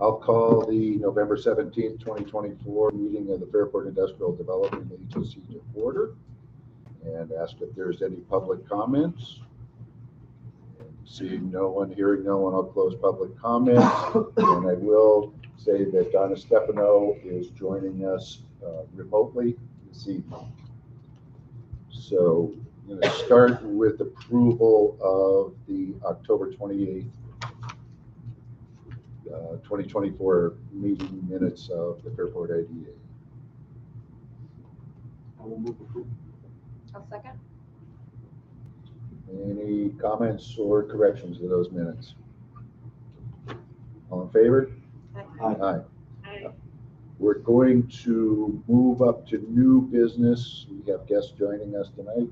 I'll call the November 17th, 2024 meeting of the Fairport Industrial Development Agency to order and ask if there's any public comments. Seeing no one, hearing no one, I'll close public comments. And I will say that Donna Stefano is joining us remotely this evening. So I'm going to start with approval of the October 28th, 2024 meeting minutes of the Fairport IDA. I will move approval. I'll second. Any comments or corrections to those minutes? All in favor? Aye. Aye. We're going to move up to new business. We have guests joining us tonight.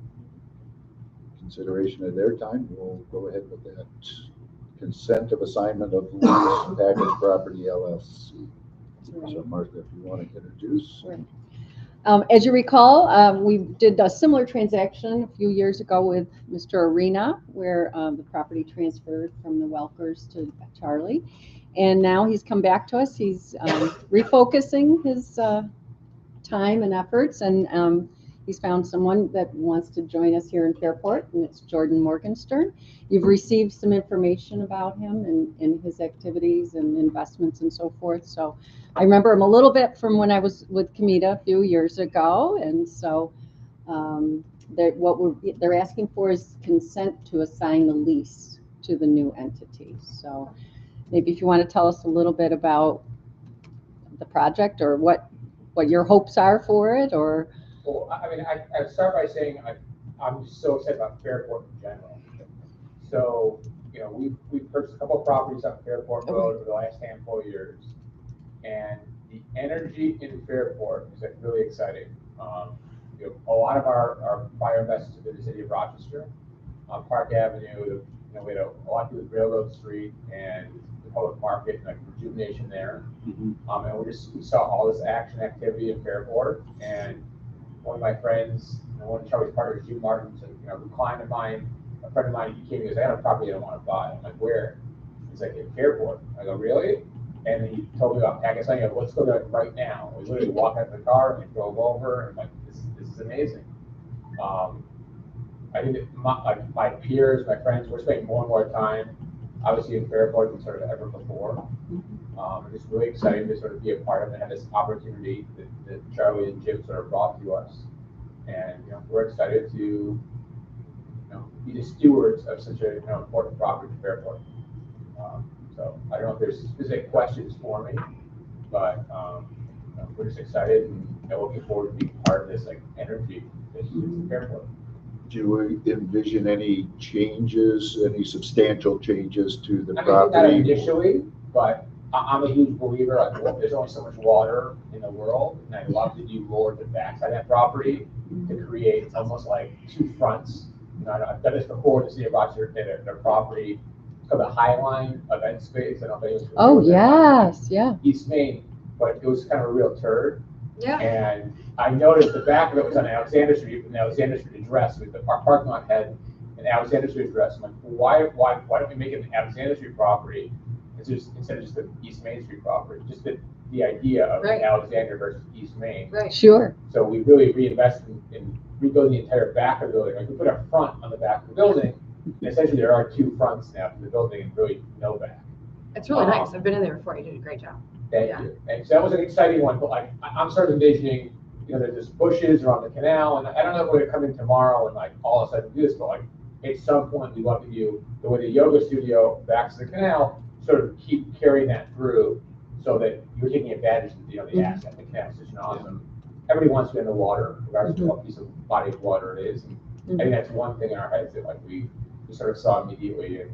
Consideration of their time, we'll go ahead with that. Consent of assignment of lease package property LLC. So Martha, if you want to introduce. Sure. As you recall, we did a similar transaction a few years ago with Mr. Arena, where the property transferred from the Welkers to Charlie. And now he's come back to us. He's refocusing his time and efforts, and he's found someone that wants to join us here in Fairport, and it's Jordan Morgenstern. You've received some information about him and his activities and investments and so forth. So I remember him a little bit from when I was with Comita a few years ago, and so what they're asking for is consent to assign the lease to the new entity. So maybe if you want to tell us a little bit about the project or what your hopes are for it, or. Well, I mean, I start by saying I'm just so excited about Fairport in general. So, you know, we've purchased a couple of properties on Fairport Road over the last handful of years, and the energy in Fairport is like really exciting. You know, a lot of our prior investments have been the city of Rochester, on Park Avenue. You know, we had a lot to do with Railroad Street and the public market and like rejuvenation there. And we saw all this action activity in Fairport, and one of my friends, one of Charlie's partners, Jim Martin, said, you know, a client of mine, a friend of mine, he came and goes, I got a property I don't want to buy. I'm like, where? He's like, in Fairport. I go, really? And then he told me about Pakistan. I go, let's go there right now. We literally walked out of the car and we drove over, and I'm like, this is amazing. I think that my peers, my friends, we're spending more and more time, obviously in Fairport than sort of ever before. It's really exciting to sort of be a part of it and have this opportunity that Charlie and Jim sort of brought to us. And you know, we're excited to be the stewards of such an important property to Fairport. So I don't know if there's specific questions for me, but we're just excited and looking forward to being part of this like energy in Fairport. Do we envision any changes, any substantial changes to the I property? Not initially, but I'm a huge believer. There's only so much water in the world, and I'd love to do more to backside that property to create almost like two fronts. You know, I've done this before with the city of Rochester, their property. It's called the High Line event space. I don't know if anyone's Oh, yes, yeah. East Main, but it was kind of a real turd. Yeah. And I noticed the back of it was on Alexander Street, and Alexander Street address with our parking lot had an Alexander Street address. I'm like, why don't we make it an Alexander Street property instead of just the East Main Street property? Just the idea of Alexander versus East Main. Right. Sure. So we really reinvested in rebuilding the entire back of the building. Like we put a front on the back of the building, and essentially there are two fronts now for the building and really no back. It's really nice. I've been in there before. You did a great job. Thank you. And so that was an exciting one, but like I'm sort of envisioning, you know, there's just bushes around the canal, and I don't know if we're gonna come in tomorrow and like all of a sudden do this, but like at some point we want to do the way the yoga studio backs to the canal, sort of keep carrying that through so that you're taking advantage of the asset. The canal is just awesome. Everybody wants to be in the water, regardless of what piece of body of water it is. And I think that's one thing in our heads that like we sort of saw immediately, and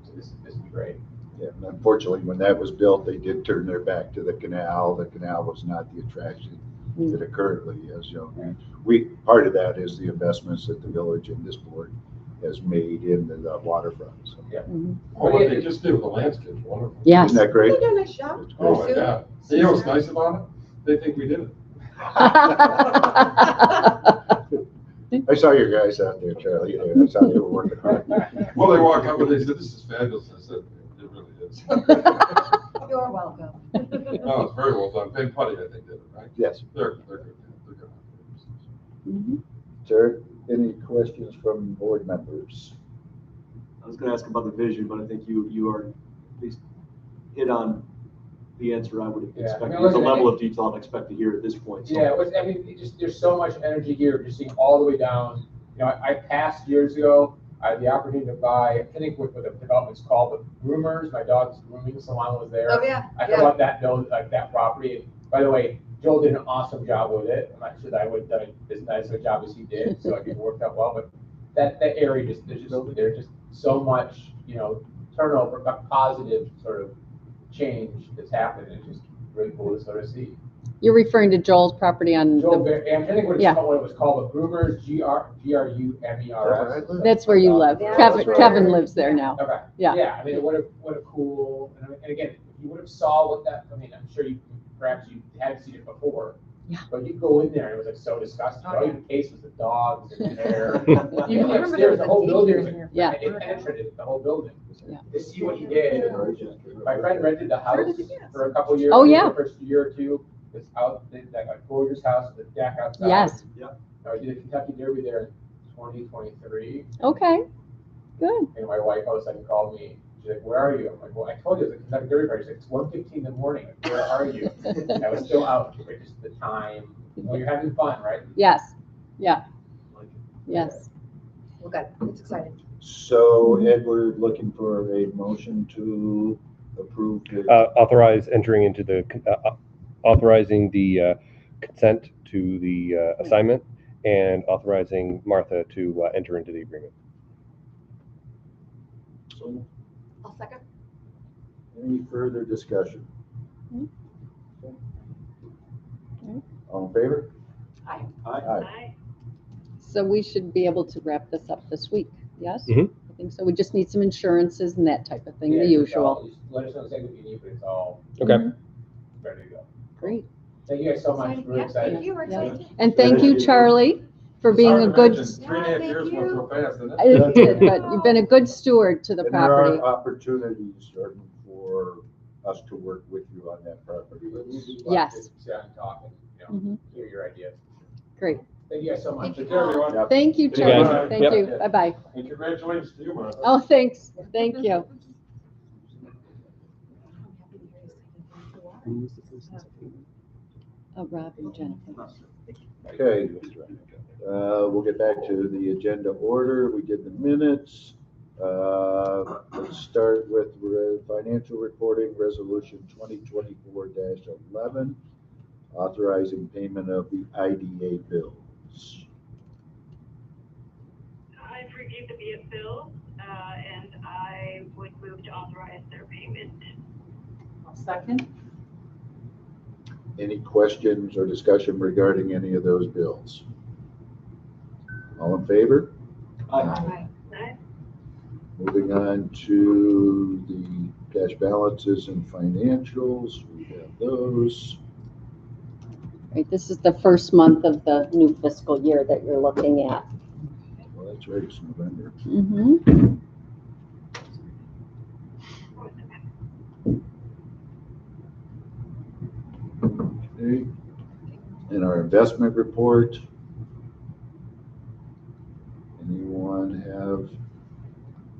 so this would be great. Yeah, and unfortunately, when that was built, they did turn their back to the canal. The canal was not the attraction that it currently is. You know, we part of that is the investments that the village and this board has made in the waterfront. So. Yeah. Oh, what they just did with the landscape's wonderful. Yes. Isn't that great? They did a nice job. Oh my God. You know what's nice about it? They think we did it. I saw your guys out there, Charlie. I saw they were working hard. Well, they walk up and they said, "This is fabulous." I said, It really is. You're welcome. No, it's very well done. Ben Putty, I think, did it, right? Yes. They're good. They're good. Mhm. Sir, any questions from board members? I was gonna ask about the vision, but I think you are at least hit on the answer I would have Yeah, I expected, mean, the listen, level of detail I'd expect to hear at this point. So. Yeah, it was, I mean, it just, there's so much energy here, just seeing all the way down. You know, I passed years ago, I had the opportunity to buy, I think what the development's called, but Groomers, my dog's grooming salon was there. Oh, yeah, I yeah. bought that build, like that property, and by the way, Joel did an awesome job with it. I'm not sure that I would have done as nice of a job as he did, so I think it worked out well, but that area just, there's just so much, you know, turnover, but positive sort of change that's happened. It's just really cool to sort of see. You're referring to Joel's property on Joel, the, I'm trying to think what Yeah. what it was called, but Groomers, Grumers. that's where you live. Yeah, Kevin, that's right. Kevin lives there now. Okay. Yeah. Yeah, I mean, what a cool, and again, you would have saw what that, I mean, I'm sure perhaps you hadn't seen it before. Yeah. But you go in there and it was like so disgusting. Oh, All yeah. you could taste was the dogs and the hair. You Even remember upstairs, there was the a whole building daycare was in like, here. Yeah. it penetrated the whole building. Yeah. To see what he did. My friend rented the house for a couple years. Oh, yeah. The first year or two, it's out, that like gorgeous house with a deck outside. Yes. I did a Kentucky Derby there in 2023, Okay, good. and my wife all of a sudden called me. She's like, "Where are you?" I'm like, "Well, I told you it's a Kentucky Derby party." She's like, "It's 1:15 in the morning. Like, where are you?" I was still out, but just the time. Well, you're having fun, right? Yes, yeah, yes. Well, good. It's exciting. So Edward, looking for a motion to approve the, Authorize entering into the, authorizing the consent to the assignment and authorizing Martha to enter into the agreement. so I'll second. any further discussion? Mhm. All in favor? Aye. Aye. So we should be able to wrap this up this week, yes? Mhm. I think so. We just need some insurances and that type of thing, the Yeah, it's all- usual. just let us know exactly what you need, but it's all Okay. Mhm. ready to go. Great. Thank you guys so much. Exciting. We're Yeah, excited. Thank you, we're Yeah. excited. And thank you, Charlie, for being Hard a to good, imagine 3.5 Yeah, years thank went you. so fast, didn't it? it did, but you've been a good steward to the And there property. are opportunities certain for us to work with you on that property. But we just Yes. want to sit down and talk and, Mhm. hear your ideas. Great. Thank you guys so much. Thank you. Take care, everyone. Yep. Thank you, Thank you, Charlie. guys. Thank Yep. you. Bye-bye. And congratulations to you, Martha. Oh, thanks. Thank you. Oh, Rob and Jennifer. Okay, we'll get back to the agenda order. We did the minutes. Let's start with financial reporting, resolution 2024-11, authorizing payment of the IDA bills. I've reviewed the BF bills, and I would move to authorize their payment. Second. Any questions or discussion regarding any of those bills? All in favor? Aye. Moving on to the cash balances and financials, we have those. Right, this is the first month of the new fiscal year that you're looking at. Well, that's right, it's November. Mm-hmm. Okay. In our investment report, anyone have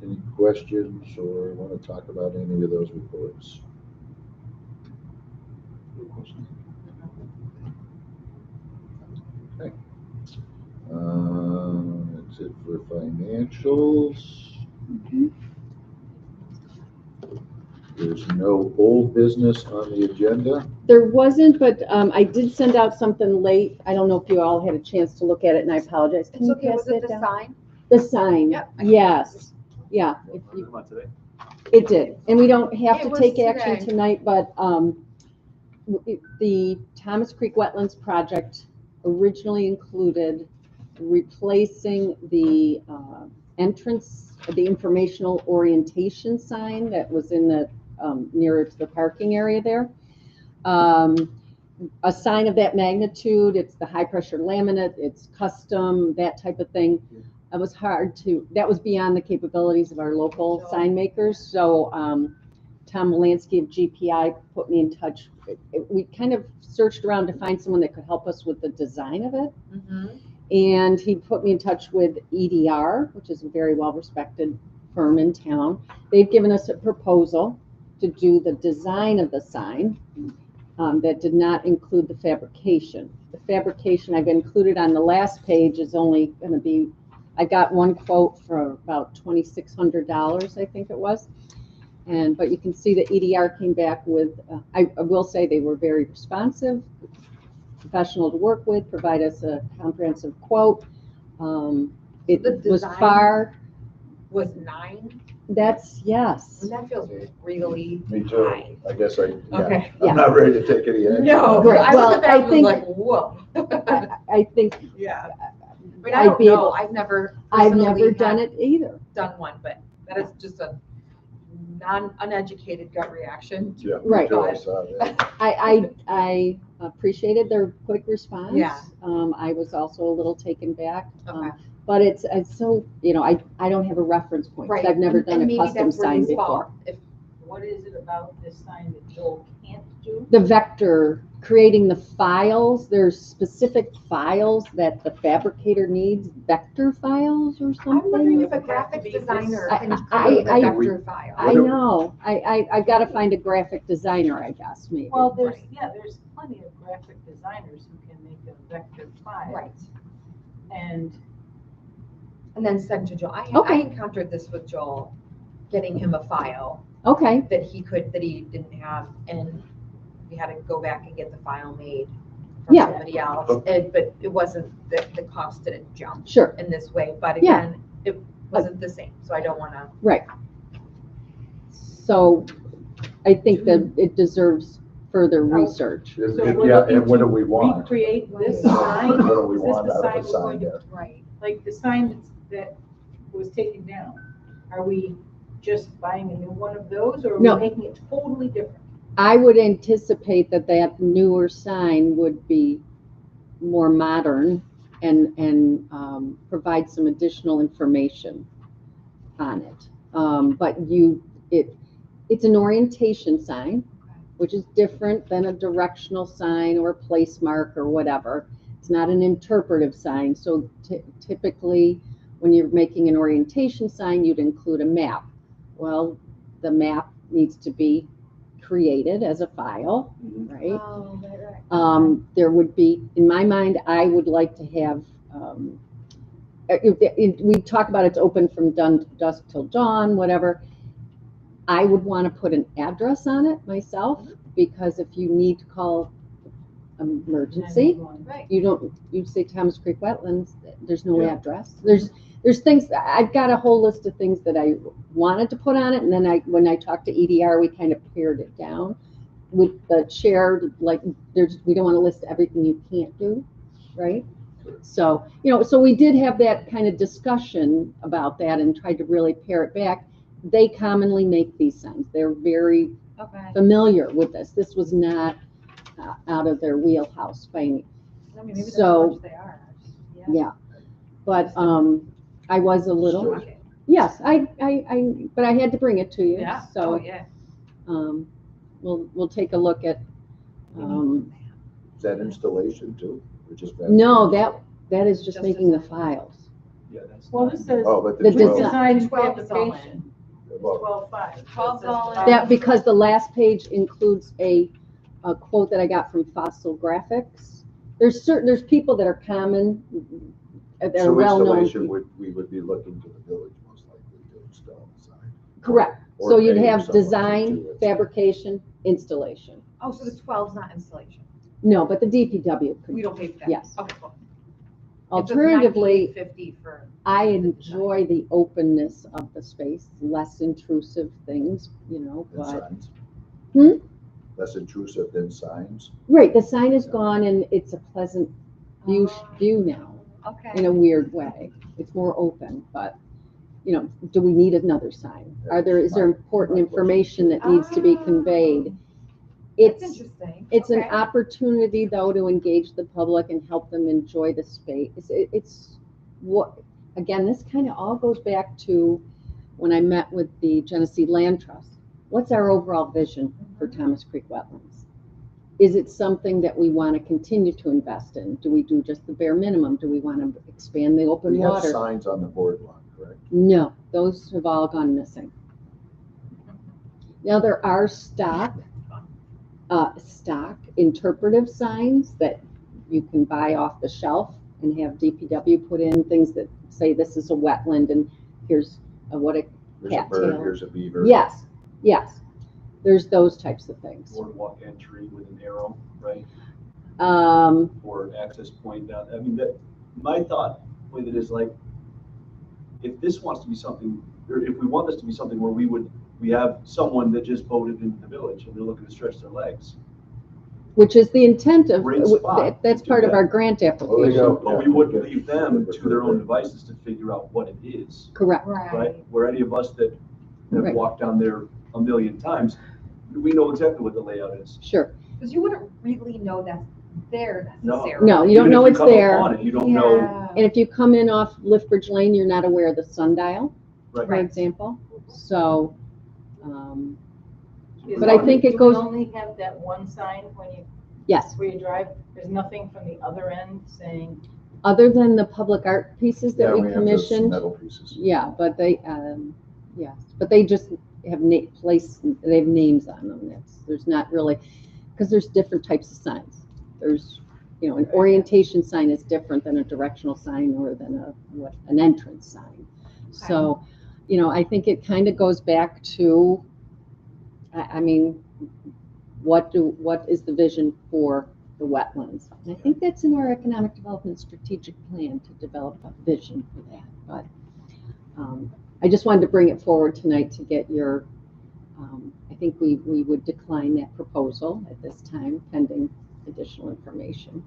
any questions or want to talk about any of those reports? Okay. That's it for financials. There's no old business on the agenda. There wasn't, but I did send out something late. I don't know if you all had a chance to look at it, and I apologize. Can It's you okay, pass was it that the down? sign? The sign, Yep. yes, yeah. If you- Come on today. It did, and we don't have It to was take action today. tonight, but the Thomas Creek Wetlands Project originally included replacing the entrance, the informational orientation sign that was in the nearer to the parking area there. A sign of that magnitude, it's the high pressure laminate, it's custom, that type of thing. It was hard to, that was beyond the capabilities of our local sign makers. So Tom Lansky of GPI put me in touch. We kind of searched around to find someone that could help us with the design of it. And he put me in touch with EDR, which is a very well-respected firm in town. They've given us a proposal to do the design of the sign that did not include the fabrication. The fabrication I've included on the last page is only going to be, I got one quote for about $2,600, I think it was. But you can see that EDR came back with, I will say they were very responsive, professional to work with, provide us a comprehensive quote. It The was design far, Was 9? yes. And that feels really Me too. high. I guess Okay. Yeah. I'm not ready to take any action. No, Great. I Well, looked at that I and was think- like, whoa. I think Yeah. I mean, I I'd don't be know, able- I've never I've never personally done had it either. done one, but that is just a uneducated gut reaction. Yeah, me Right. too, I saw that. I appreciated their quick response. Yeah. I was also a little taken back. Okay. But it's so, I don't have a reference point. 'Cause Right. I've never and done a maybe custom that's where sign these fall. before. What is it about this sign that Joel can't do? The vector, creating the files, there's specific files that the fabricator needs, vector files or I'm wondering something. if a graphic designer I- can I- create a I- vector file. I know, I've got to find a graphic designer, I guess, maybe. Well, there's Right. plenty of graphic designers who can make a vector file. Right. And And then send to Joel. I Okay. encountered this with Joel, getting him a file Okay, that he didn't have, and we had to go back and get the file made from Yeah. somebody else. But it wasn't, the cost didn't jump sure, in this way, but Yeah. again, it wasn't the same, so I don't wanna. right. So I think that it deserves further research. If- so if- we're Yeah, looking and what do to we want? recreate this Right. sign? What do we Is this want the out of sign a we're sign going to- there? Right. Like the sign that was taken down, are we just buying a new one of those, or are we No. making it totally different? I would anticipate that newer sign would be more modern and provide some additional information on it. But it's an orientation sign, which is different than a directional sign or a place mark or whatever. It's not an interpretive sign. So typically, when you're making an orientation sign, you'd include a map. Well, the map needs to be created as a file, right? Oh, right. There would be, in my mind, I would like to have, we talk about it's open from dusk till dawn, whatever. I would want to put an address on it myself, because if you need to call emergency, Right. you say Thomas Creek Wetlands, there's no Yeah. address. There's things, I've got a whole list of things that I wanted to put on it, and then when I talked to EDR, we kind of pared it down. With the shared, like, we don't want to list everything you can't do, right? So, so we did have that kind of discussion about that and tried to really pare it back. They commonly make these signs. They're very Okay. familiar with this. This was not out of their wheelhouse by any. I mean, maybe that's So- how much they are. Yeah, but I was a little, Sure. yes, but I had to bring it to you. Yeah. So Oh, yeah. we'll take a look at. Is that installation too? Or just No, that is just Just making the design. files. Yeah, that's. Well, this says Oh, but The the design. 12, design 12 is all in. fabrication, well, 12.5. 12's all in. That, because the last page includes a quote that I got from Fossil Graphics. There's people that are common, that are so well-known. installation we would be looking to the village most likely to install the sign. Correct. Or So you'd paying have someone to design, do it. fabrication, installation. Oh, so the 12's not installation? No, but the DPW could. We don't pay for that? Yes. Okay, cool. Alternatively, $98.50 for. I enjoy the openness of the space, less intrusive things, And but, signs. Hmm? Less intrusive than signs. right, the sign is gone and it's a pleasant view now, Okay. in a weird way. It's more open, but, do we need another sign? Is there important information that needs to be conveyed? That's It's, interesting. it's an Okay. opportunity, though, to engage the public and help them enjoy the space. It's what, again, this kind of all goes back to when I met with the Genesee Land Trust. what's our overall vision for Thomas Creek wetlands? Is it something that we want to continue to invest in? Do we do just the bare minimum? Do we want to expand the open We have water? signs on the boardwalk, correct? No, those have all gone missing. Now, there are stock interpretive signs that you can buy off the shelf and have DPW put in things that say this is a wetland and here's what a There's a bird, cattail. here's a beaver. Yes, yes. There's those types of things. Boardwalk entry with an arrow, right? Um, Or access point down. I mean, that, my thought with it is like, if this wants to be something, or if we want this to be something where we have someone that just voted into the village and they're looking to stretch their legs. which is the intent of, Great spot. that's Do part of that. our grant There you application. go. But we wouldn't leave them to their own devices to figure out what it is, Correct. right? Where any of us that have Right. walked down there a million times, we know exactly what the layout is. Sure. Because you wouldn't really know that's there No. necessarily. No, you don't Even know if it's come there. upon it, you don't know, Yeah. And if you come in off Liftbridge Lane, you're not aware of the sundial, right? for example. So, Is But I think it do we goes- only have that one sign yes, where you drive? There's nothing from the other end saying, other than the public art pieces Yeah, that we have those commissioned. metal pieces. Yeah, but they, yes, but they just have they have names on them. There's not really, because there's different types of signs. There's, an orientation sign is different than a directional sign or than an entrance sign. So, I think it kind of goes back to, I mean, what is the vision for the wetlands? And I think that's in our economic development strategic plan to develop a vision for that. But I just wanted to bring it forward tonight to get your, I think we would decline that proposal at this time pending additional information.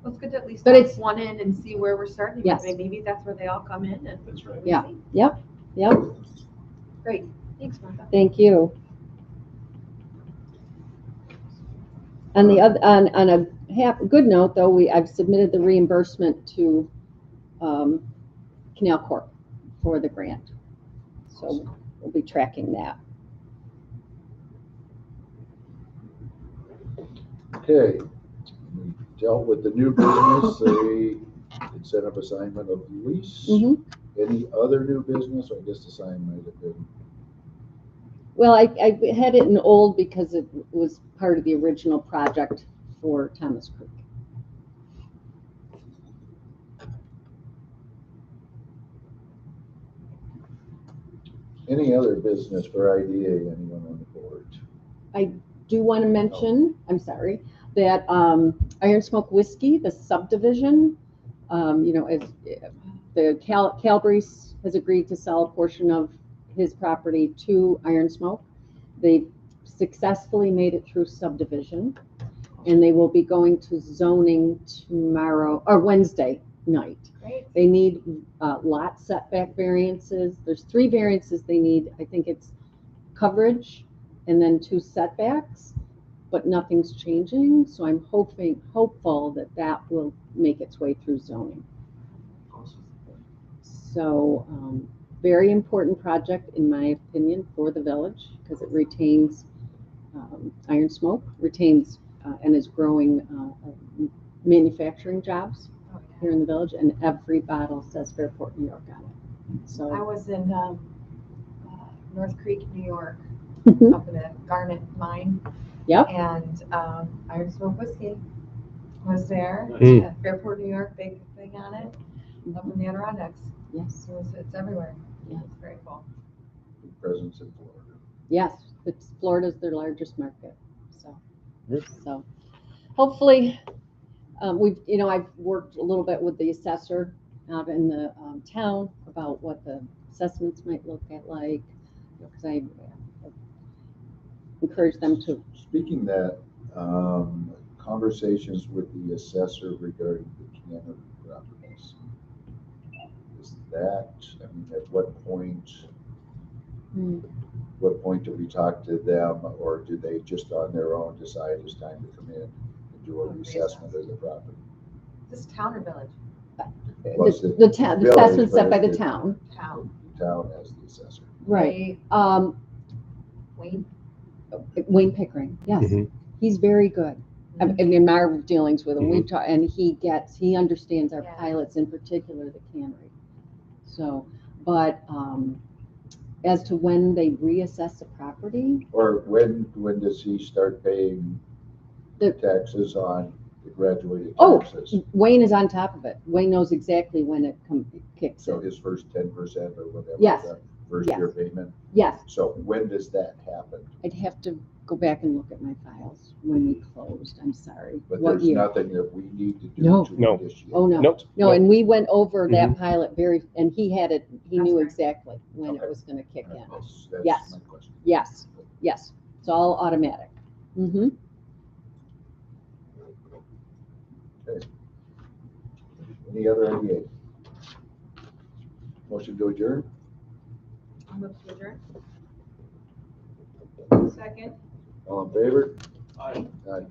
Well, it's good to at least But have it's- one in and see where we're starting. Yes. Maybe that's where they all come in and. That's right. Yeah. Yep. Great. Thanks, Martha. Thank you. On the other, on a good note though, I've submitted the reimbursement to Canal Corp for the grant. So we'll be tracking that. Okay, we dealt with the new business, the incentive assignment of lease. Mhm. Any other new business? I guess the sign might have been. Well, I had it in old because it was part of the original project for Thomas Creek. Any other business for IDA, anyone on the board? Do want to mention, I'm sorry, that Iron Smoke Whiskey, the subdivision, as the Calabrese has agreed to sell a portion of his property to Iron Smoke. They successfully made it through subdivision, and they will be going to zoning tomorrow or Wednesday night. Great. They need lot setback variances. There's 3 variances they need. I think it's coverage and then 2 setbacks, but nothing's changing. So I'm hopeful that will make its way through zoning. Awesome. So very important project, in my opinion, for the village because it retains Iron Smoke, retains and is growing manufacturing jobs Oh, here in the village, and every bottle says Fairport, New York on it. I So was in North Creek, New York, Mhm. up in the Garnet mine. Yep. And Iron Smoke Whiskey was there. Mm. Yeah, Fairport, New York, big thing on it. Up in the Adirondacks. yes, So it's everywhere. Yeah. It's very cool. Presence in Florida. yes, Florida's their largest market. So, Yep. so hopefully, I've worked a little bit with the assessor out in the town about what the assessments might look like, because I encourage them to. Speaking that, conversations with the assessor regarding the canopy properties. Is that, at what point do we talk to them, or do they just on their own decide it's time to come in and do a reassessment of the property? This town or village? Well, it's The village, assessment set but by the it's town. Town. The town as the assessor. Right. Wayne Pickering, yes. Mhm. He's very good. I mean, our dealings with him, we've Mhm. talked, and he understands our Yeah. pilots, in particular the cannery. So, but, as to when they reassess the property, Or when does he start paying The- taxes on the graduated Oh, taxes? Wayne is on top of it. Wayne knows exactly when it kicks So in. his first 10% or whatever, Yes. the first Yes. year payment? Yes, So when does that happen? I'd have to go back and look at my files when we closed, I'm sorry. But What there's year? nothing that we need to do No. to No. initiate. Oh, no. Nope. No, and we went over that Mhm. pilot and he had it, he That's knew great. exactly when it Okay. was gonna kick in. That's Yes. my question. Yes, yes, it's all automatic. Mm-hmm. Any other ideas? Motion to adjourn? I'll move to adjourn. Second. All in favor? Aye. Aye.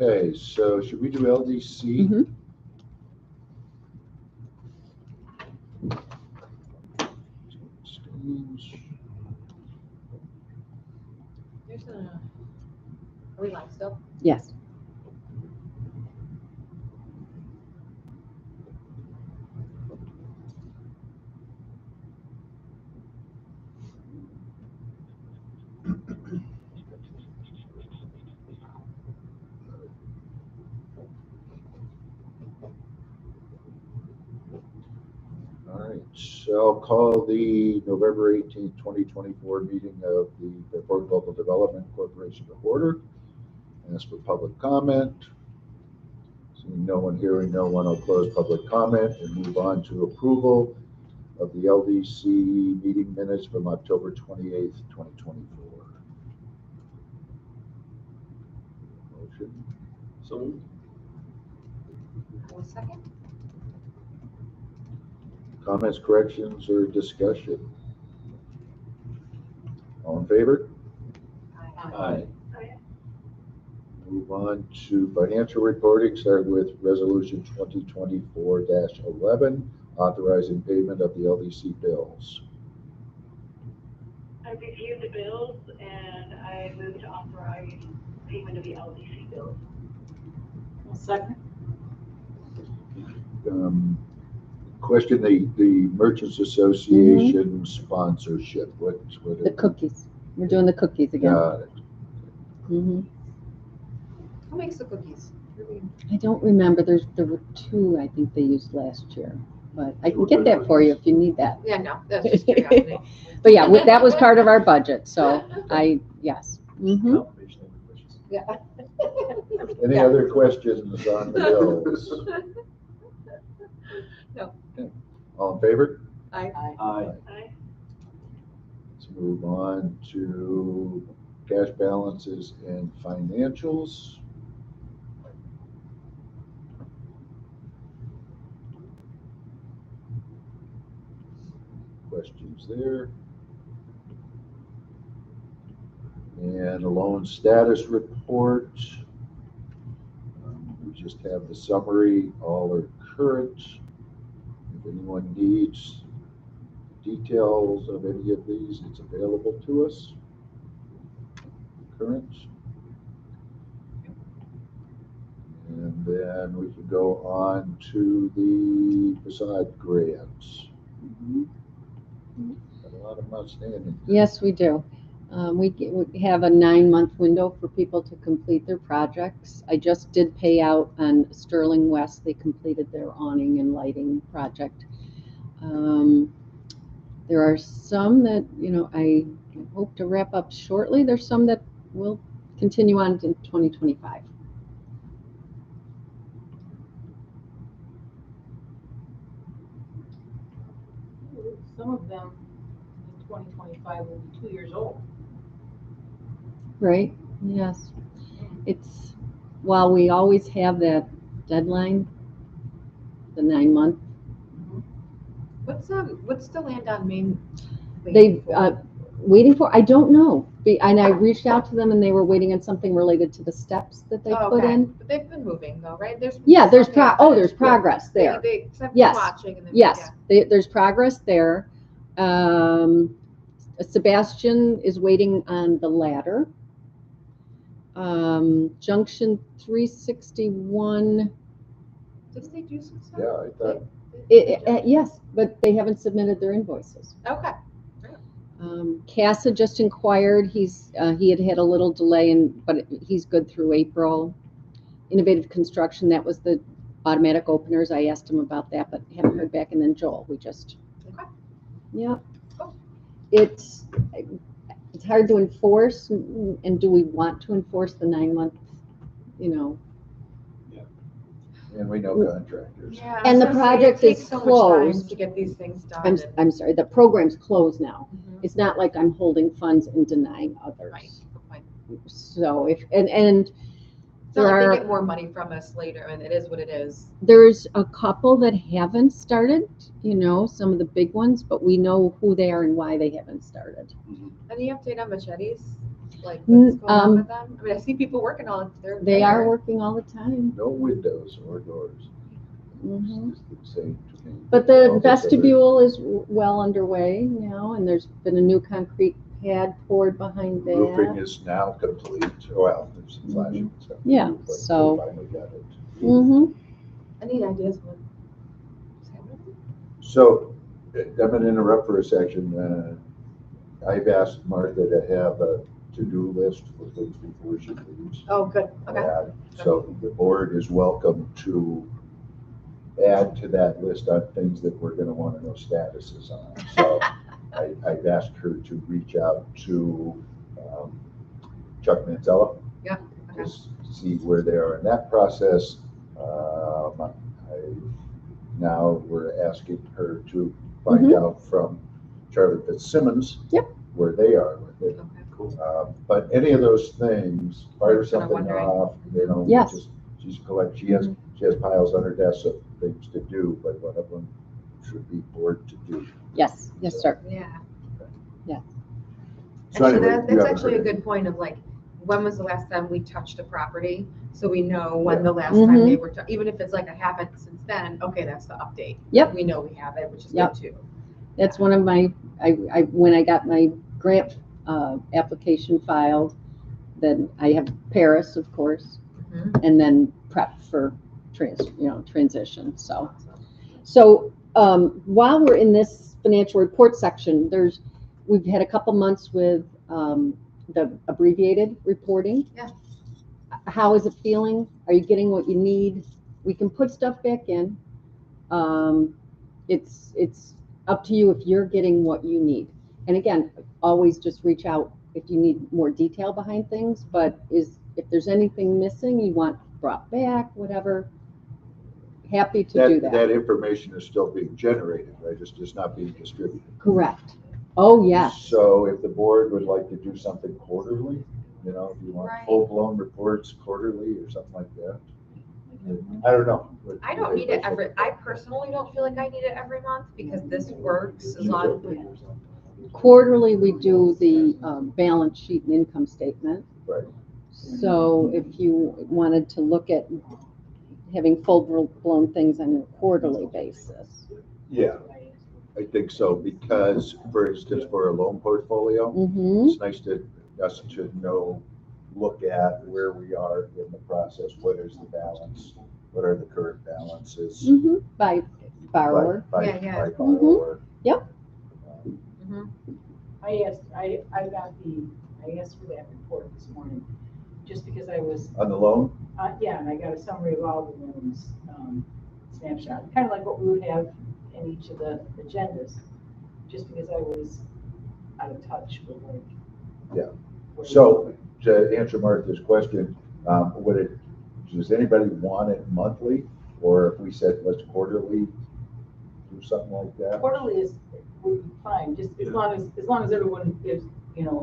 Okay, so should we do LDC? Mm-hmm. There's a, are we live still? Yes. All right, so I'll call the November 18th, 2024 meeting of the Fairport Local Development Corporation to order. Ask for public comment. Seeing no one, hearing no one, I'll close public comment and move on to approval of the LDC meeting minutes from October 28th, 2024. Motion. So, One second. Comments, corrections, or discussion? All in favor? aye. Move on to financial reporting, start with resolution 2024-11, authorizing payment of the LDC bills. I reviewed the bills and I moved to authorize payment of the LDC bills. Second. Question, the Merchants Association sponsorship, what? The cookies. We're doing the cookies again. Got it. Mm-hmm. Who makes the cookies? I don't remember. There were two I think they used last year, but I can get that for you if you need that. Yeah, no, that's just curiosity. But yeah, that was part of our budget, so yes. Mm-hmm. Confirmation of the wishes. Yeah. Any Yeah. other questions on the bills? No. Okay. All in favor? Aye. Aye. Aye. Let's move on to cash balances and financials. Questions there? And a loan status report. We just have the summary, all are current. If anyone needs details of any of these, it's available to us. Current. And then we can go on to the facade grants. Got a lot of them outstanding. Yes, we do. We have a 9-month window for people to complete their projects. I just did pay out on Sterling West. They completed their awning and lighting project. There are some that, I hope to wrap up shortly. There's some that will continue on to 2025. Some of them in 2025 will be 2 years old. Right? Yes. While we always have that deadline, the 9-month, What's the land on Main? waiting for, I don't know. And I reached out to them and they were waiting on something related to the steps that they put in. But they've been moving though, right? There's There's something there's progress there. They except Yes. watching and then Yes, there's progress there. Sebastian is waiting on the ladder. Junction 361, Didn't they do some stuff? Yeah, I thought, yes, but they haven't submitted their invoices. Okay. Casa just inquired, he had a little delay, but he's good through April. Innovative Construction, that was the automatic openers, I asked him about that, but haven't heard back. And then Joel, we just, Okay. yeah. Cool. It's hard to enforce, and do we want to enforce the 9-month, you know? and we know contractors. Yeah. And the I was gonna say, project it takes is so much time closed. to get these things done. I'm sorry, the program's closed now. Mhm. It's not like I'm holding funds and denying others. Right. Good point. So and It's there not like are, they get more money from us later, and it is what it is. there's a couple that haven't started, you know, some of the big ones, but we know who they are and why they haven't started. Any update on machetes? Like, what's going on with them? I mean, I see people working on it. They are working all the time. No windows or doors. Mhm. It's the same to me. But the All vestibule is well underway now, and there's been a new concrete pad poured behind the roofing that. is now complete. Well, there's some flashing stuff. to Yeah, do, but so- we finally got it. Mm-hmm. Any ideas what? what's happening? So, I'm going to interrupt for a second. I've asked Martha to have a to-do list for things before she leaves. Oh, good. Okay. And so the board is welcome to add to that list on things that we're going to want to know statuses on. So I've asked her to reach out to Chuck Manzella. Yeah. Okay. Just see where they are in that process. Now we're asking her to find out from Charlie Fitzsimmons where they are with it. Okay. But any of those things, fire Kinda something wondering. off, you know, Yes. she has piles on her desk of things to do, but one of them should be board to do. Yes, sir. Yeah. So Actually, anyway, that's actually a good point of like, when was the last time we touched a property? So we know when the last time they were, even if it's like a happened since then, okay, that's the update. Yep. We know we have it, which is Yep. good too. That's one of my, when I got my grant application filed, then I have Paris, of course, Mhm. and then prep for transition. So while we're in this financial report section, we've had a couple months with the abbreviated reporting. Yeah. How is it feeling? Are you getting what you need? We can put stuff back in. It's up to you if you're getting what you need. And again, always just reach out if you need more detail behind things, but if there's anything missing you want brought back, whatever, happy to do that. That information is still being generated, right? It's just not being distributed. Correct. Oh, yes. So if the board would like to do something quarterly, you know, if you want Right. full-blown reports quarterly or something like that. I don't know. I don't need it I personally don't feel like I need it every month because this works as long as. Quarterly, we do the balance sheet and income statement. Right. So if you wanted to look at having full-blown things on a quarterly basis. Yeah, I think so, because, for instance, for a loan portfolio, Mm-hmm. it's nice to look at where we are in the process, what is the balance, what are the current balances. Mm-hmm. By borrower. By Yeah. borrower. Yep. Mhm. I asked for that report this morning, just because I was, On the loan? yeah, and I got a summary of all the loans, snapshot, kind of like what we would have in each of the agendas, just because I was out of touch with like. Yeah. where we So, were. to answer Martha's question, does anybody want it monthly? Or if we said, let's quarterly do something like that? Quarterly would be fine, just as long as everyone is,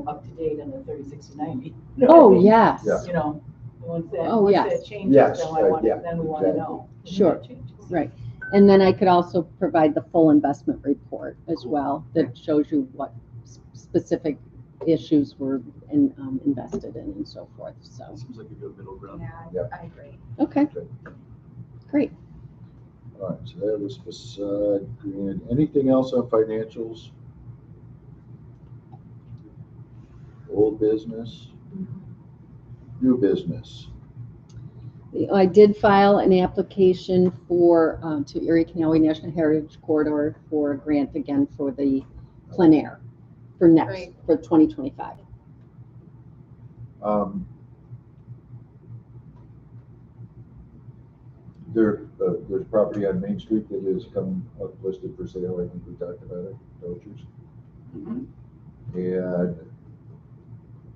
up to date on the 30, 60, 90. You know what I Oh, mean? yes. Yeah. You know, once Oh, yes. that changes, Yes, then yeah, then we want to exactly. know. when Sure. that changes. Right. And then I could also provide the full investment report as well that shows you what specific issues were invested in and so forth. So, Seems like a good middle ground. Yeah, I agree. okay, great. All right, so that was facade grant. Anything else on financials? Old business, new business. I did file an application for, to Erie Canal National Heritage Corridor for a grant again for the plein air for Right. for 2025. There's property on Main Street that is come up listed for sale. I think we talked about it, Dochers. And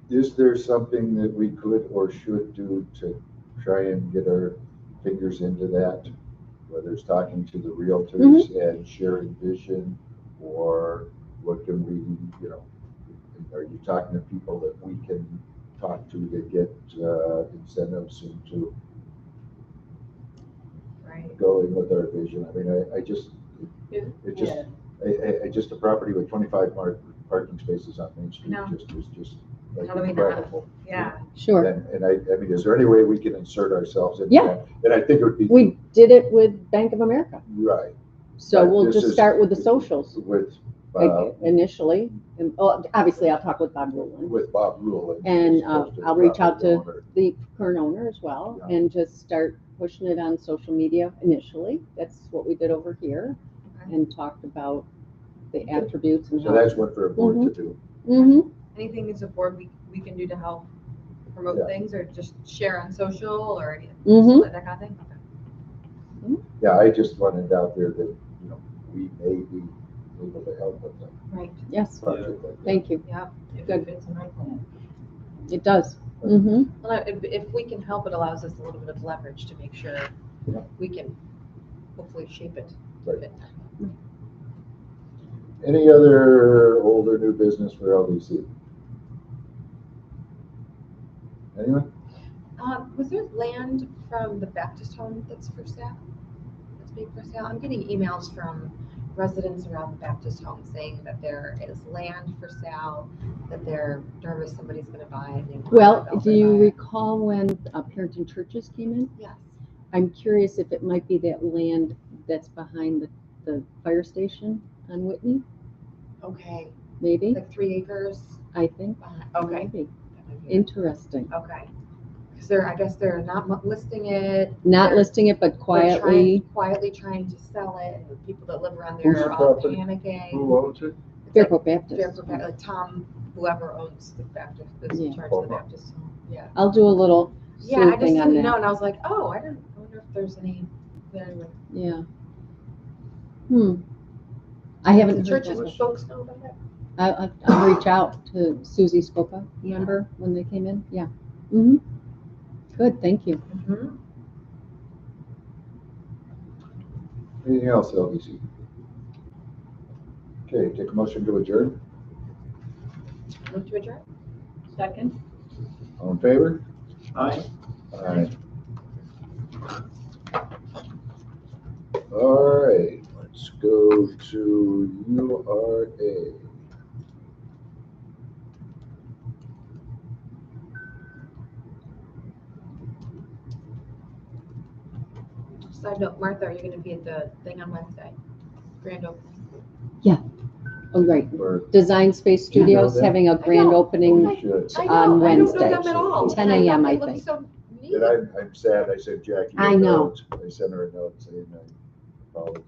is there something that we could or should do to try and get our fingers into that? Whether it's talking to the realtors and sharing vision, or what can we, are you talking to people that we can talk to get incentives into going with our vision? I mean, I just a property with 25 parking spaces on Main Street is just like How do we incredible. Yeah. Sure. And I mean, is there any way we can insert ourselves in Yeah. that? And I think it would be. We did it with Bank of America. Right. So But we'll this just is start with the socials With, initially. And obviously, I'll talk with Bob Rowland. with Bob Rule. And I'll reach out to owner. the current owner as well Yeah. and just start pushing it on social media initially. That's what we did over here and talked about the attributes and So that's what for a board to do. Mm-hmm. Anything as a board we can do to help promote Yeah. things, or just share on social, or anything like that kind of thing? Okay. Yeah, I just wanted out there that, we may be able to help with that Right. Yes. project. Like that. Thank you. Yeah. If it fits in my plan. It does. Mm-hmm. Well, if we can help, it allows us a little bit of leverage to make sure Yeah. we can hopefully shape it. Right. Any other old or new business for LDC? Anyone? Was there land from the Baptist home that's for sale? That's being for sale? I'm getting emails from residents around the Baptist home saying that there is land for sale, that they're nervous somebody's gonna buy it. and they want Well, to do you buy it. recall when Parent Churches came in? Yes. I'm curious if it might be that land that's behind the fire station on Whitney, Okay, maybe? like 3 acres. I think. Okay. Maybe. That might be it. Interesting. Okay. Because I guess they're not listing it. Not They're- listing it, but they're quietly. quietly trying to sell it, and the people that live around there Who's are the all property? panicking. Who owns it? It's Fairport Baptist. Fairport Baptist, like Tom, whoever owns the Baptist, is in Yeah. charge of the Baptist. Yeah. I'll do a little Yeah, I just sleuthing on didn't know, that. and I was like, oh, I wonder if there's any, anyway. Yeah. I haven't The heard churches that. and folks know about it. I'll reach out to Susie Spoka, remember when they came in? Yeah. Mm-hmm. Good, thank you. Mhm. Anything else, LDC? Okay, take a motion to adjourn. Move to adjourn? Second? All in favor? Aye. Aye. All right, let's go to URA. Side note, Martha, are you gonna be at the thing on Wednesday? Grand opening? Oh, right. Or Design Space Do you know Studios them? having a grand know. open. we should. I On know, I don't know Wednesday. them at all. 10 and a.m. thought I they looked think. so neat. And I'm sad, I sent Jackie I a know. note. I sent her a note saying I apologize.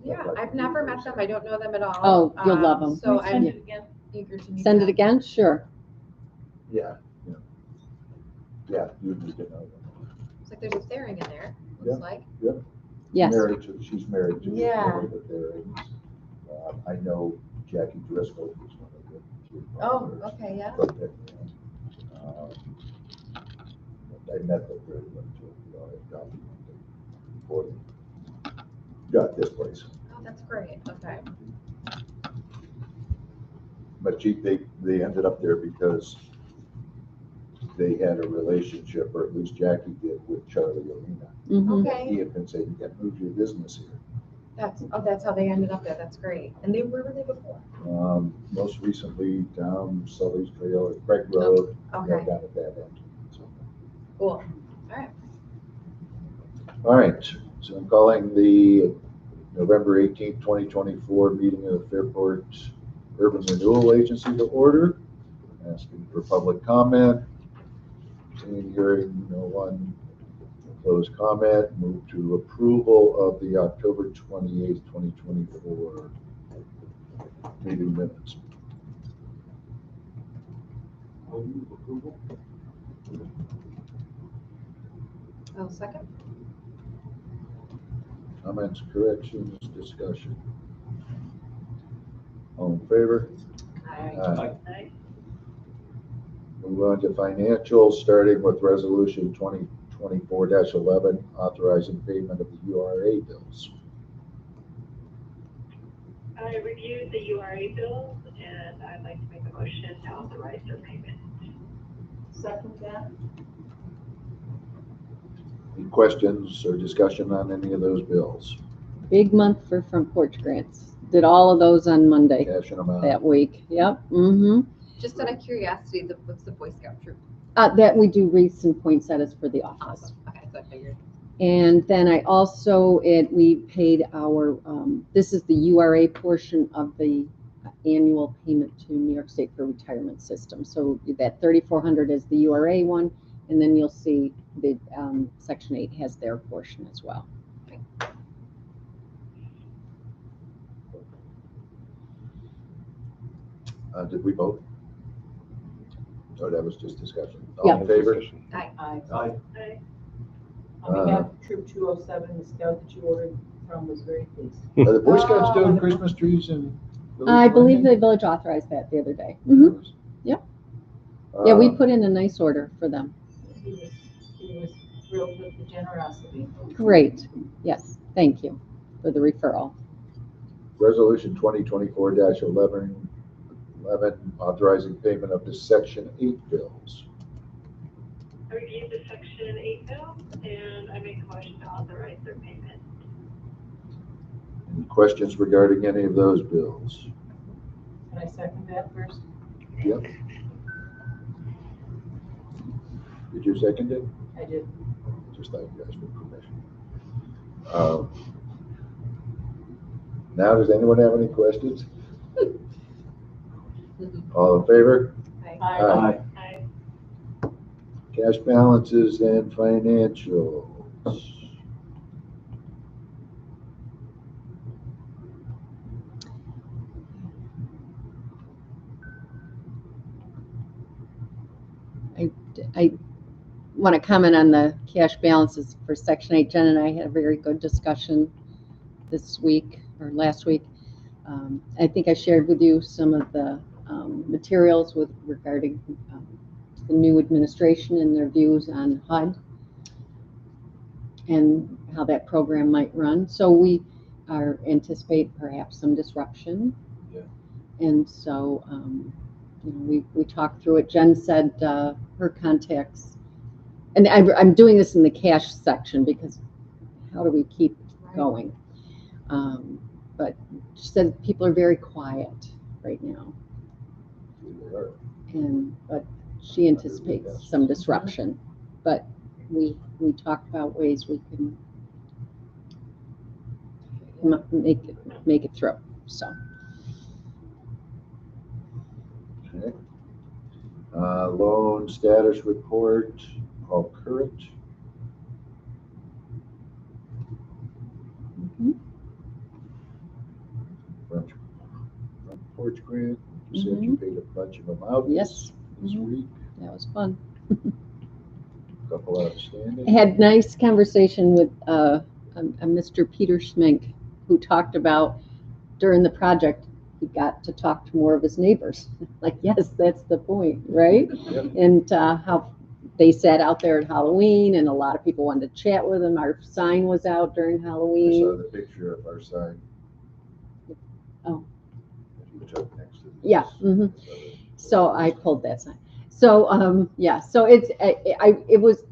Yeah, I've never met them, I don't know them at all. Oh, you'll love 'em. So Send I'm it again. eager to meet them. Send it again? Sure. Yeah, yeah, you need to know. It's like there's a fairing in there, Yeah. looks like. Yes. She's married to. Yeah. one of the parents. I know Jackie Driscoll, who's one of the three Oh, partners. okay, yeah. But then, I met them very well too. Got this place, Oh, that's great, okay. but they ended up there because they had a relationship, or at least Jackie did, with Charlie Arena. Mhm. He Okay, had been saying, you can't move your business here. that's how they ended up there, that's great. And where were they before? Most recently down Sully's Trail or Craig Road, Okay, right down at that end. So, cool, alright. all right, so I'm calling the November 18th, 2024 meeting of the Fairport Urban Renewal Agency to order. Asking for public comment. Seeing, hearing no one. Close comment. Move to approval of the October 28th, 2024 meeting minutes. I'll move approval. Oh, second? Comments, corrections, discussion. All in favor? Aye. Aye. Move on to financials, starting with resolution 2024-11, authorizing payment of the URA bills. I reviewed the URA bills and I'd like to make a motion to authorize their payment. Second that? Any questions or discussion on any of those bills? Big month for front porch grants. Did all of those on Monday Cashing them out. that week. Yep. Mm-hmm. Just out of curiosity, what's the Boy Scout troop? That we do wreaths and poinsettias for the office. Awesome. Okay, so I figured. And then I also, we paid our, this is the URA portion of the annual payment to New York State for Retirement System. So that 3,400 is the URA one, and then you'll see the Section 8 has their portion as well. Did we vote? No, that was just discussion. All Yeah. in favor? Aye. Aye. Aye. On behalf of Troop 207, the scout that you ordered from was very pleased. Are the Boy Scouts doing Christmas trees and? I believe the village authorized that the other day. Mm-hmm. Yep. Yeah, we put in a nice order for them. He was thrilled with the generosity. Great. Yes. Thank you for the referral. Resolution 2024-11, authorizing payment of the Section 8 bills. I reviewed the Section 8 bill and I make a motion to authorize their payment. Any questions regarding any of those bills? Can I second that first? Yep. Did you second it? I did. Just like you guys for permission. Now, does anyone have any questions? All in favor? Aye. Aye. Cash balances and financials. I want to comment on the cash balances for Section 8. Jen and I had a very good discussion this week or last week. I think I shared with you some of the materials regarding the new administration and their views on HUD and how that program might run. So we anticipate perhaps some disruption. Yeah. And so we talked through it. Jen said her contacts, and I'm doing this in the cash section because how do we keep going? But she said people are very quiet right now, but she anticipates some disruption. But we talked about ways we can make it through. So. Okay. Loan status report, all current. Mm-hmm. Front porch grant, you said you paid a bunch of them out Yes. this week. That was fun. Couple outstanding. I had nice conversation with a Mr. Peter Schmink, who talked about during the project, he got to talk to more of his neighbors. Like, yes, that's the point, right? Yep. And how they sat out there at Halloween, and a lot of people wanted to chat with him. Our sign was out during I Halloween. saw the picture of our sign. Oh. You took next to this. Yeah. Mm-hmm. So I pulled that sign. So yeah. So it was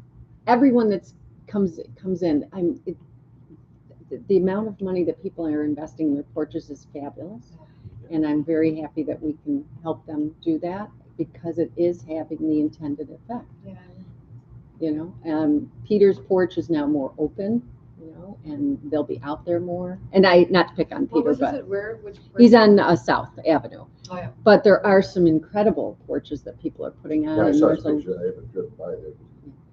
everyone that comes in. The amount of money that people are investing in their porches is fabulous, and I'm very happy that we can help them do that because it is having the intended effect. Yeah. You know, Peter's porch is now more open you know, and they'll be out there more. And not to pick on What Peter, was but it, where, which? he's on South Avenue. Oh, yeah. But there are some incredible porches that people are putting on. Yeah, I and saw his there's a- picture, I haven't driven by there.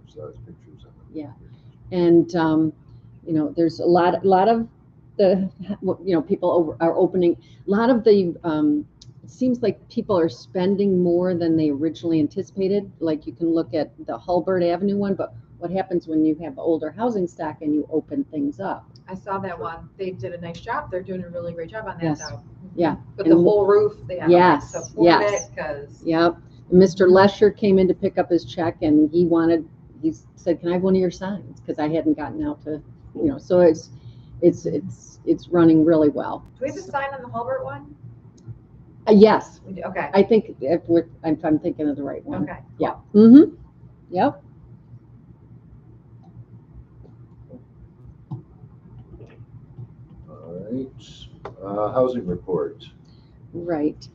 I saw his pictures of it. Yeah. And, you know, there's a lot of the, you know, people are opening, a lot of the, it seems like people are spending more than they originally anticipated. Like you can look at the Hulbert Avenue one, but what happens when you have older housing stock and you open things up? I saw that one. They did a nice job. They're doing a really great job on that Yes. though. Yeah. But the And- whole roof, they have Yes, to support yes. it, cause. Yep. Mr. Lesher came in to pick up his check and he said, can I have one of your signs? Because I hadn't gotten out to, you know, so it's running really well. Do we have a sign on the Hulbert one? Yes, We do, okay, I think if I'm thinking of the right one. okay. Yeah. Mm-hmm. Yep. All right, housing report. Right.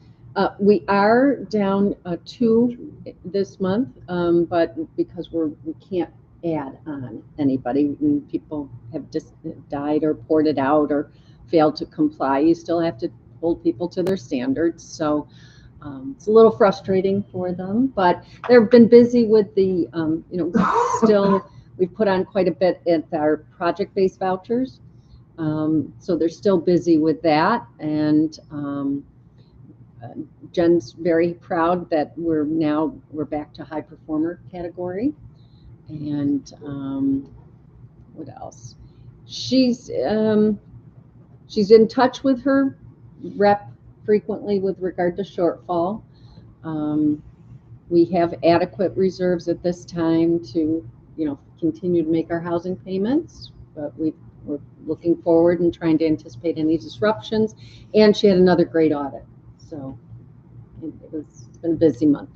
We are down 2 this month, but because we can't add on anybody, and people have just died or ported out or failed to comply, you still have to hold people to their standards. So it's a little frustrating for them, but they've been busy with the, you know, still, we've put on quite a bit at our project-based vouchers. So they're still busy with that. And Jen's very proud that we're back to high performer category. And what else? She's in touch with her rep frequently with regard to shortfall. We have adequate reserves at this time to, you know, continue to make our housing payments, but we're looking forward and trying to anticipate any disruptions. And she had another great audit, so it's been a busy month.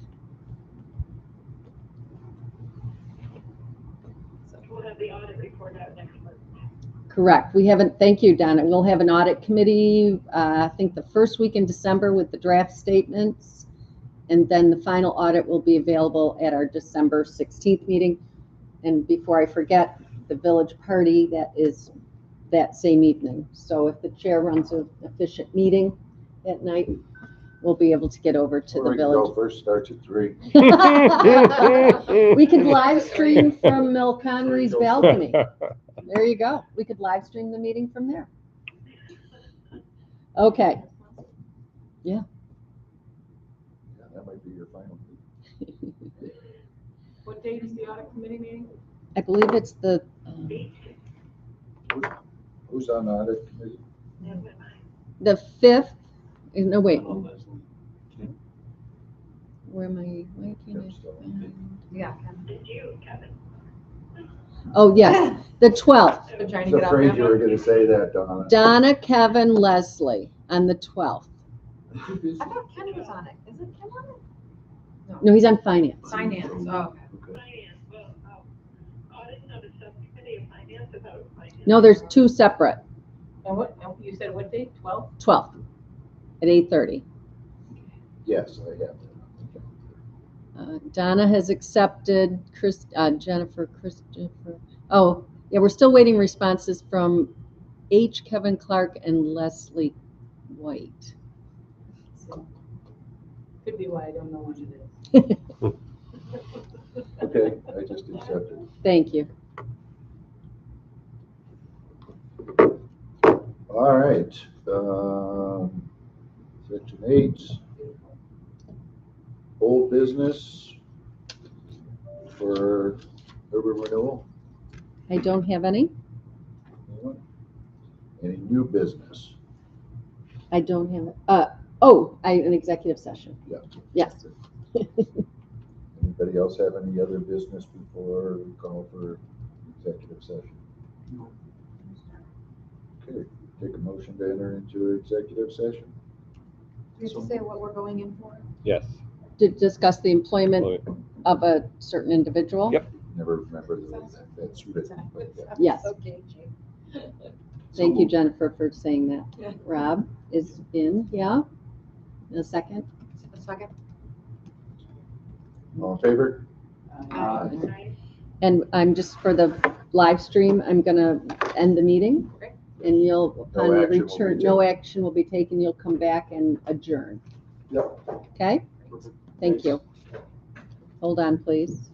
So we'll have the audit report out next month. Correct. We haven't, thank you, Donna. We'll have an audit committee, I think the first week in December with the draft statements. And then the final audit will be available at our December 16th meeting. And before I forget, the village party, that is that same evening. So if the chair runs an efficient meeting that night, we'll be able to get over to the village. First starts at 3. We could live stream from Mel Connery's balcony. There you go. We could live stream the meeting from there. Okay. Yeah, that might be your final. What date is the audit committee meeting? I believe it's the, Who's on the audit committee? the 5th. No, wait. Oh, Leslie. Where am I? Why can't Tim's still on. I? Yeah. Did you, Kevin? Oh, yes, the 12th. They're I trying was to get out afraid that you were one. gonna say that, Donna. Donna, Kevin, Leslie on the 12th. I thought Ken was on it. Is it Ken on it? No, he's on finance. Finance, oh, okay. Okay. Finance, well, audit's not a subcommittee of finance, I thought it was finance. No, there's 2 separate. And what, you said what date? 12? 12th at 8:30. Yes, I have. Donna has accepted, Jennifer. Oh, yeah, we're still waiting responses from Kevin Clark and Leslie White. So, could be why I don't know what it is. Okay, I just accepted. Thank you. All right, section 8. Old business for urban renewal. I don't have any. Anyone? Any new business? I don't have, an executive session. Yeah. Yes. Anybody else have any other business before we call for executive session? Okay, take a motion to enter into executive session. Do you have to say what we're going in for? Yes. To discuss the employment of a certain individual. Yep. Never remember the way that's written, but yeah. Yes. Okay, Jane. Thank you, Jennifer, for saying that. Yeah. Rob is in, yeah? In a second. A second. All in favor? Aye. And I'm just for the live stream, I'm gonna end the meeting. Okay. And you'll, No upon the action will be return, no action will be taken, you'll come back and adjourn. Yep. Okay? Thank you. Hold on, please.